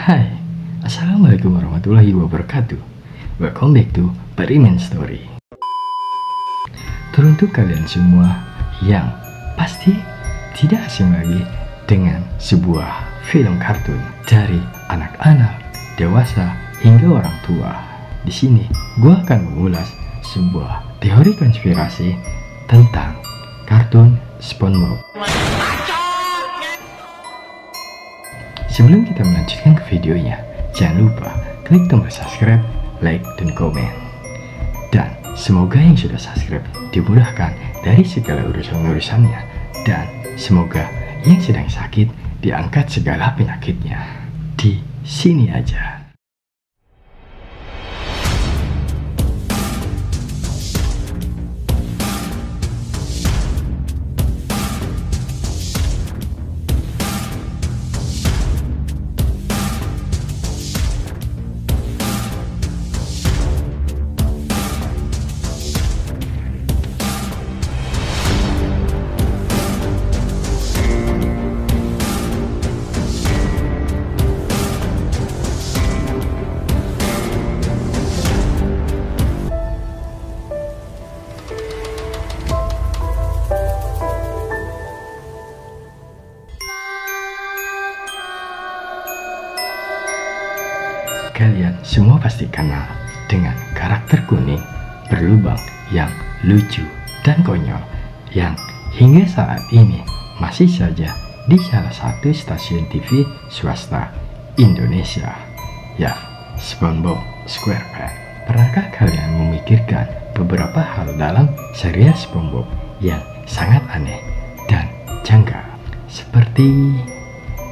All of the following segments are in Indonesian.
Hai, Assalamualaikum warahmatullahi wabarakatuh. Welcome back to Pariman Story. Teruntuk kalian semua yang pasti tidak asing lagi dengan sebuah film kartun dari anak-anak, dewasa hingga orang tua. Di sini gue akan mengulas sebuah teori konspirasi tentang kartun SpongeBob. Sebelum kita melanjutkan ke videonya, jangan lupa klik tombol subscribe, like, dan komen. Dan semoga yang sudah subscribe dimudahkan dari segala urusan-urusannya, dan semoga yang sedang sakit diangkat segala penyakitnya. Di sini aja. Kalian semua pasti kenal dengan karakter kuning berlubang yang lucu dan konyol yang hingga saat ini masih saja di salah satu stasiun TV swasta Indonesia, ya, SpongeBob SquarePants. Pernahkah kalian memikirkan beberapa hal dalam serial SpongeBob yang sangat aneh dan janggal? Seperti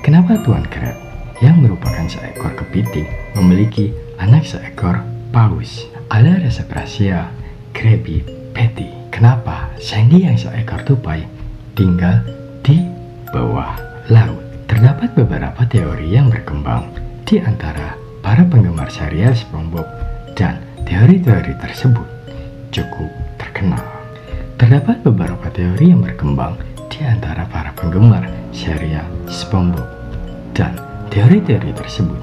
kenapa Tuan Krab yang merupakan seekor kepiting memiliki anak seekor paus? Ada resep rahasia Krabby Patty. Kenapa Sandy yang seekor tupai tinggal di bawah laut? Terdapat beberapa teori yang berkembang di antara para penggemar serial SpongeBob, dan teori-teori tersebut cukup terkenal. Terdapat beberapa teori yang berkembang di antara para penggemar serial SpongeBob, dan teori-teori tersebut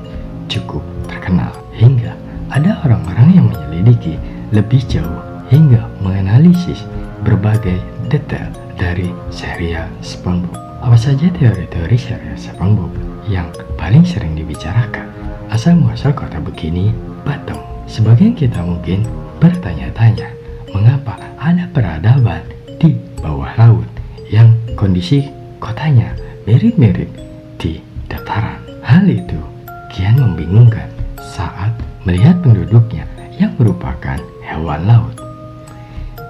cukup terkenal hingga ada orang-orang yang menyelidiki lebih jauh hingga menganalisis berbagai detail dari serial SpongeBob. Apa saja teori-teori serial SpongeBob yang paling sering dibicarakan? Asal-muasal kota Bikini Bottom. Sebagian kita mungkin bertanya-tanya, mengapa ada peradaban di bawah laut yang kondisi kotanya mirip-mirip di dataran? Hal itu kian membingungkan saat melihat penduduknya yang merupakan hewan laut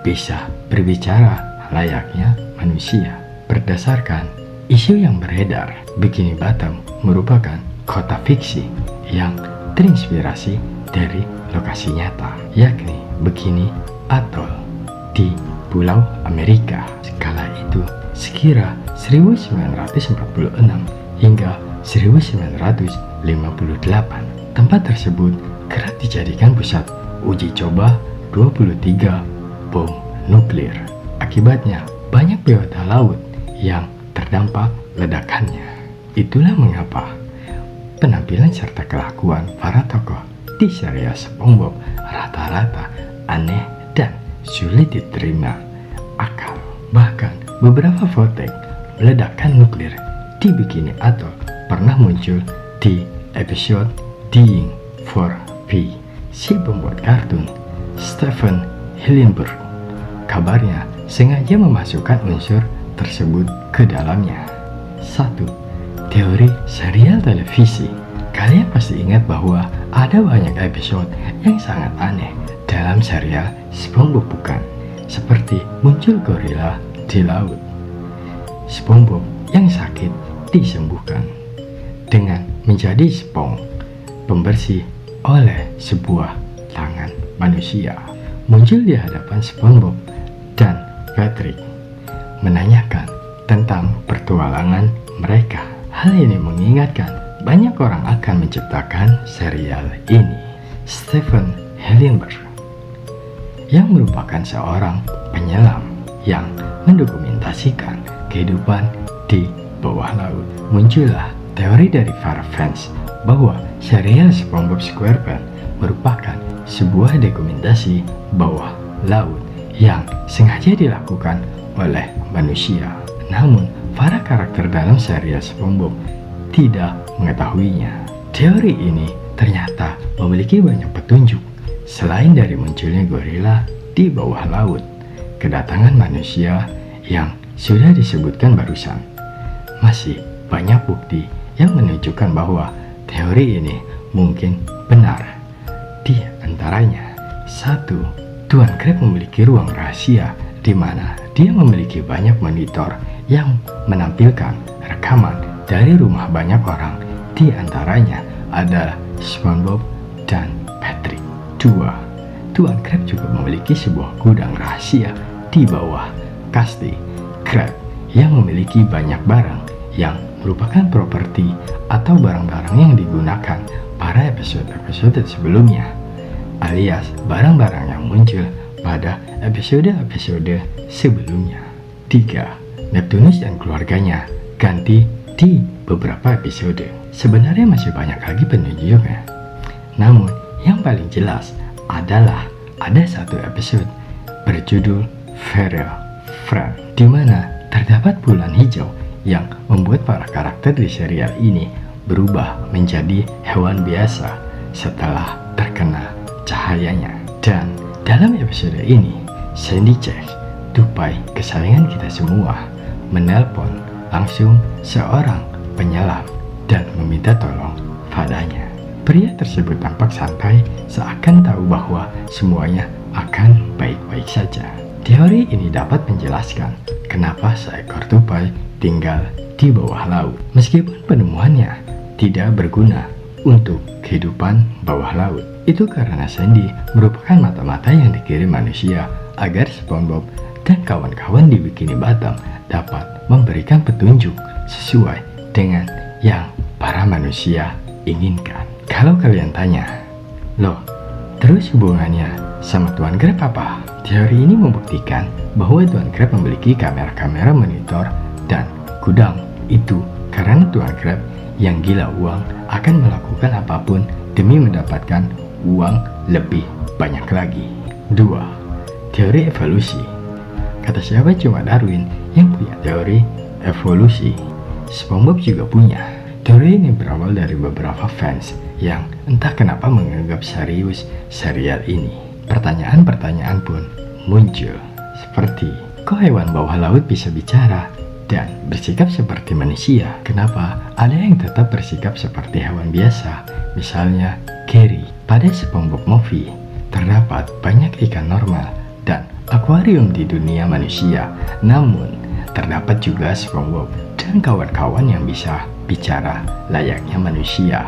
bisa berbicara layaknya manusia. Berdasarkan isu yang beredar, Bikini Bottom merupakan kota fiksi yang terinspirasi dari lokasi nyata, yakni Bikini Atoll di Pulau Amerika. Skala itu sekira 1946 hingga 1958. Tempat tersebut kerap dijadikan pusat uji coba 23 bom nuklir. Akibatnya banyak biota laut yang terdampak ledakannya. Itulah mengapa penampilan serta kelakuan para tokoh di serial SpongeBob rata-rata aneh dan sulit diterima akal. Bahkan beberapa footage ledakan nuklir di Bikini Atoll pernah muncul di episode Dying for P. Si pembuat kartun, Stephen Hillenburg, kabarnya sengaja memasukkan unsur tersebut ke dalamnya. 1. Teori serial televisi. Kalian pasti ingat bahwa ada banyak episode yang sangat aneh dalam serial SpongeBob, bukan? Seperti muncul gorila di laut, SpongeBob yang sakit disembuhkan dengan menjadi spong pembersih oleh sebuah tangan manusia. Muncul di hadapan SpongeBob dan Patrick menanyakan tentang pertualangan mereka. Hal ini mengingatkan banyak orang akan menciptakan serial ini. Stephen Hillenburg yang merupakan seorang penyelam yang mendokumentasikan kehidupan di bawah laut. Muncullah teori dari para fans bahwa serial SpongeBob SquarePants merupakan sebuah dokumentasi bawah laut yang sengaja dilakukan oleh manusia. Namun, para karakter dalam serial SpongeBob tidak mengetahuinya. Teori ini ternyata memiliki banyak petunjuk. Selain dari munculnya gorila di bawah laut, kedatangan manusia yang sudah disebutkan barusan, masih banyak bukti yang menunjukkan bahwa teori ini mungkin benar. Di antaranya, 1. Tuan Crab memiliki ruang rahasia di mana dia memiliki banyak monitor yang menampilkan rekaman dari rumah banyak orang. Di antaranya adalah SpongeBob dan Patrick. 2. Tuan Crab juga memiliki sebuah gudang rahasia di bawah Krusty Krab yang memiliki banyak barang yang merupakan properti atau barang-barang yang digunakan pada episode-episode sebelumnya, alias barang-barang yang muncul pada episode-episode sebelumnya. 3. Neptunus dan keluarganya ganti di beberapa episode. Sebenarnya masih banyak lagi penunjuknya, namun yang paling jelas adalah ada satu episode berjudul Feral Friend, di mana terdapat bulan hijau yang membuat para karakter di serial ini berubah menjadi hewan biasa setelah terkena cahayanya. Dan dalam episode ini, Sandy Cheeks, tupai kesayangan kita semua, menelpon langsung seorang penyelam dan meminta tolong padanya. Pria tersebut tampak santai, seakan tahu bahwa semuanya akan baik-baik saja. Teori ini dapat menjelaskan kenapa seekor tupai tinggal di bawah laut, meskipun penemuannya tidak berguna untuk kehidupan bawah laut. Itu karena Sandy merupakan mata-mata yang dikirim manusia agar SpongeBob dan kawan-kawan di Bikini Bottom dapat memberikan petunjuk sesuai dengan yang para manusia inginkan. Kalau kalian tanya, loh, terus hubungannya sama Tuan Crab apa? Teori ini membuktikan bahwa Tuan Crab memiliki kamera-kamera monitor dan gudang itu karena Tuan Crab yang gila uang akan melakukan apapun demi mendapatkan uang lebih banyak lagi. 2. Teori evolusi. Kata siapa? Cuma Darwin yang punya teori evolusi. SpongeBob juga punya. Teori ini berawal dari beberapa fans yang entah kenapa menganggap serius serial ini. Pertanyaan-pertanyaan pun muncul seperti, kok hewan bawah laut bisa bicara dan bersikap seperti manusia? Kenapa ada yang tetap bersikap seperti hewan biasa? Misalnya Gary. Pada SpongeBob Movie terdapat banyak ikan normal dan akuarium di dunia manusia, namun terdapat juga SpongeBob dan kawan-kawan yang bisa bicara layaknya manusia.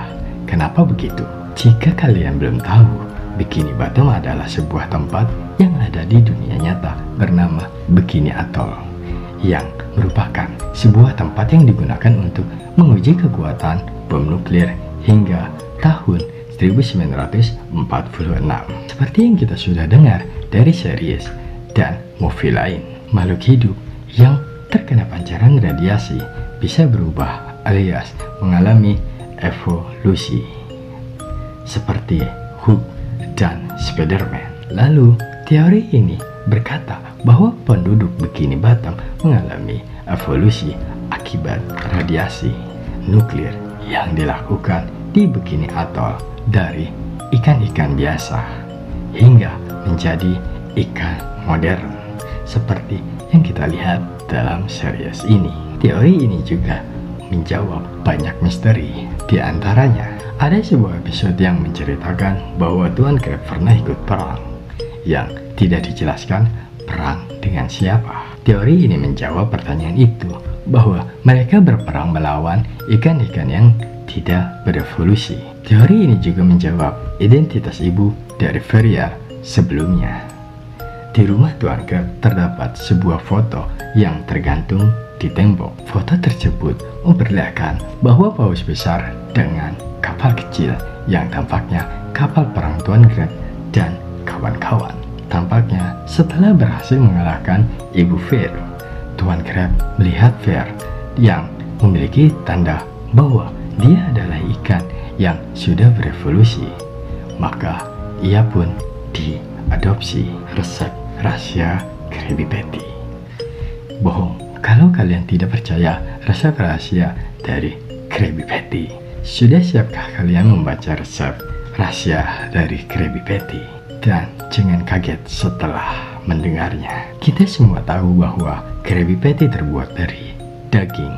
Kenapa begitu? Jika kalian belum tahu, Bikini Bottom adalah sebuah tempat yang ada di dunia nyata bernama Bikini Atoll, yang merupakan sebuah tempat yang digunakan untuk menguji kekuatan bom nuklir hingga tahun 1946. Seperti yang kita sudah dengar dari series dan movie lain, makhluk hidup yang terkena pancaran radiasi bisa berubah alias mengalami evolusi seperti Hulk dan Spider-Man. Lalu teori ini berkata bahwa penduduk Bikini Bottom mengalami evolusi akibat radiasi nuklir yang dilakukan di Bikini Atoll dari ikan-ikan biasa hingga menjadi ikan modern seperti yang kita lihat dalam series ini. Teori ini juga menjawab banyak misteri. Di antaranya, ada sebuah episode yang menceritakan bahwa Tuan Crab pernah ikut perang yang tidak dijelaskan perang dengan siapa. Teori ini menjawab pertanyaan itu, bahwa mereka berperang melawan ikan-ikan yang tidak berevolusi. Teori ini juga menjawab identitas ibu dari Feral sebelumnya. Di rumah Tuan Crab terdapat sebuah foto yang tergantung di tembok. Foto tersebut memperlihatkan bahwa paus besar dengan kapal kecil yang tampaknya kapal perang Tuan Crab dan kawan-kawan. Tampaknya setelah berhasil mengalahkan Ibu Fair, Tuan Crab melihat Fair yang memiliki tanda bahwa dia adalah ikan yang sudah berevolusi, maka ia pun diadopsi resep rahasia Krabby Patty. Bohong kalau kalian tidak percaya resep rahasia dari Krabby Patty. Sudah siapkah kalian membaca resep rahasia dari Krabby Patty? Dan jangan kaget setelah mendengarnya. Kita semua tahu bahwa Krabby Patty terbuat dari daging.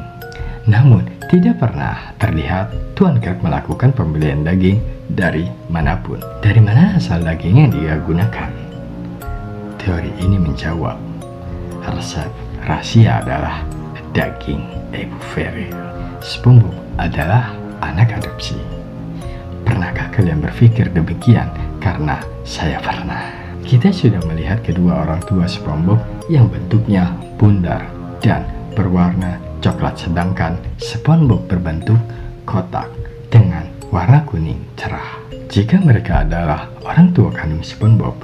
Namun tidak pernah terlihat Tuan Krab melakukan pembelian daging dari manapun. Dari mana asal daging yang dia gunakan? Teori ini menjawab, resep rahasia adalah daging Ibu Feril. SpongeBob adalah anak adopsi. Pernahkah kalian berpikir demikian? Karena saya pernah. Kita sudah melihat kedua orang tua SpongeBob yang bentuknya bundar dan berwarna coklat, sedangkan SpongeBob berbentuk kotak dengan warna kuning cerah. Jika mereka adalah orang tua kandung SpongeBob,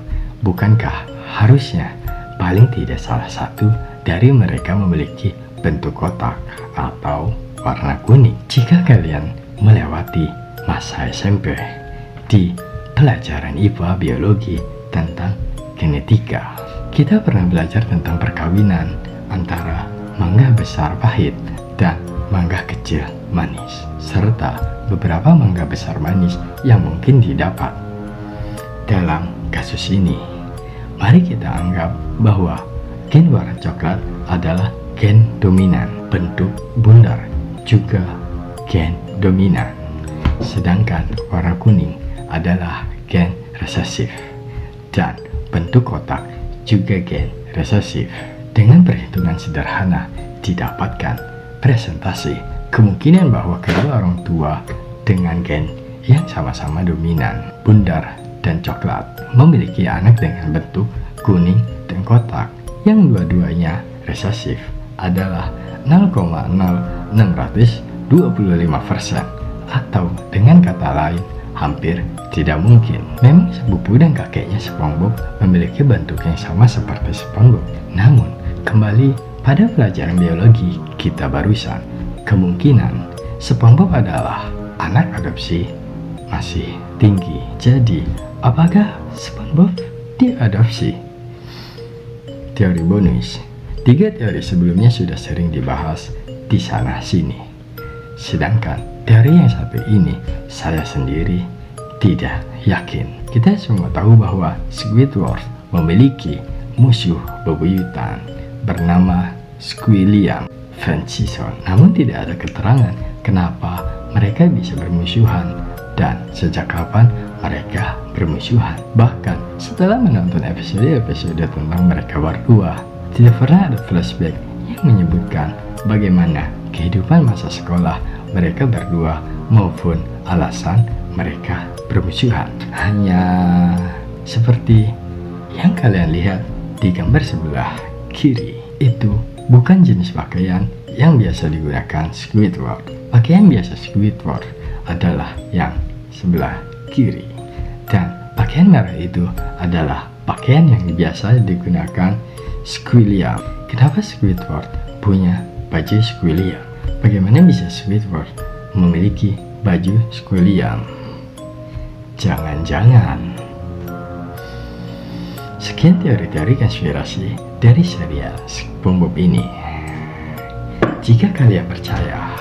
bukankah harusnya paling tidak salah satu dari mereka memiliki bentuk kotak atau warna kuning? Jika kalian melewati masa SMP di pelajaran IPA biologi tentang genetika, kita pernah belajar tentang perkawinan antara mangga besar pahit dan mangga kecil manis, serta beberapa mangga besar manis yang mungkin didapat. Dalam kasus ini, mari kita anggap bahwa gen warna coklat adalah gen dominan, bentuk bundar juga gen dominan, sedangkan warna kuning adalah gen resesif dan bentuk kotak juga gen resesif. Dengan perhitungan sederhana didapatkan presentasi kemungkinan bahwa kedua orang tua dengan gen yang sama-sama dominan, bundar dan coklat, memiliki anak dengan bentuk kuning dan kotak yang dua-duanya resesif adalah 0,0625%, atau dengan kata lain hampir tidak mungkin. Memang sepupu dan kakeknya SpongeBob memiliki bentuk yang sama seperti SpongeBob. Namun kembali pada pelajaran biologi kita barusan, kemungkinan SpongeBob adalah anak adopsi masih tinggi. Jadi apakah SpongeBob diadopsi? Teori bonus. 3 teori sebelumnya sudah sering dibahas di sana sini. Sedangkan teori yang satu ini saya sendiri tidak yakin. Kita semua tahu bahwa Squidward memiliki musuh bebuyutan bernama Squilliam Venison. Namun tidak ada keterangan kenapa mereka bisa bermusuhan dan sejak kapan mereka bermusuhan. Bahkan setelah menonton episode-episode tentang mereka berdua, tidak pernah ada flashback yang menyebutkan bagaimana kehidupan masa sekolah mereka berdua maupun alasan mereka bermusuhan. Hanya seperti yang kalian lihat di gambar sebelah kiri, itu bukan jenis pakaian yang biasa digunakan Squidward. Pakaian biasa Squidward adalah yang sebelah kiri, dan pakaian merah itu adalah pakaian yang biasa digunakan Squilliam. Kenapa Squidward punya baju Squilliam? Bagaimana bisa Squidward memiliki baju Squilliam? Jangan-jangan. Sekian teori-teori konspirasi dari serial SpongeBob ini. Jika kalian percaya,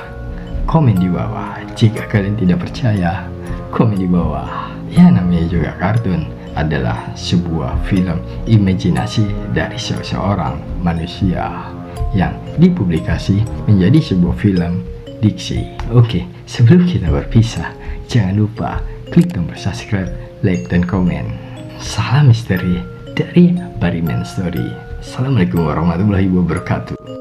komen di bawah. Jika kalian tidak percaya, komen di bawah. Ya, namanya juga kartun adalah sebuah film imajinasi dari seseorang manusia yang dipublikasi menjadi sebuah film diksi. Oke, sebelum kita berpisah, jangan lupa klik tombol subscribe, like, dan komen. Salam misteri dari Bariman Story. Assalamualaikum warahmatullahi wabarakatuh.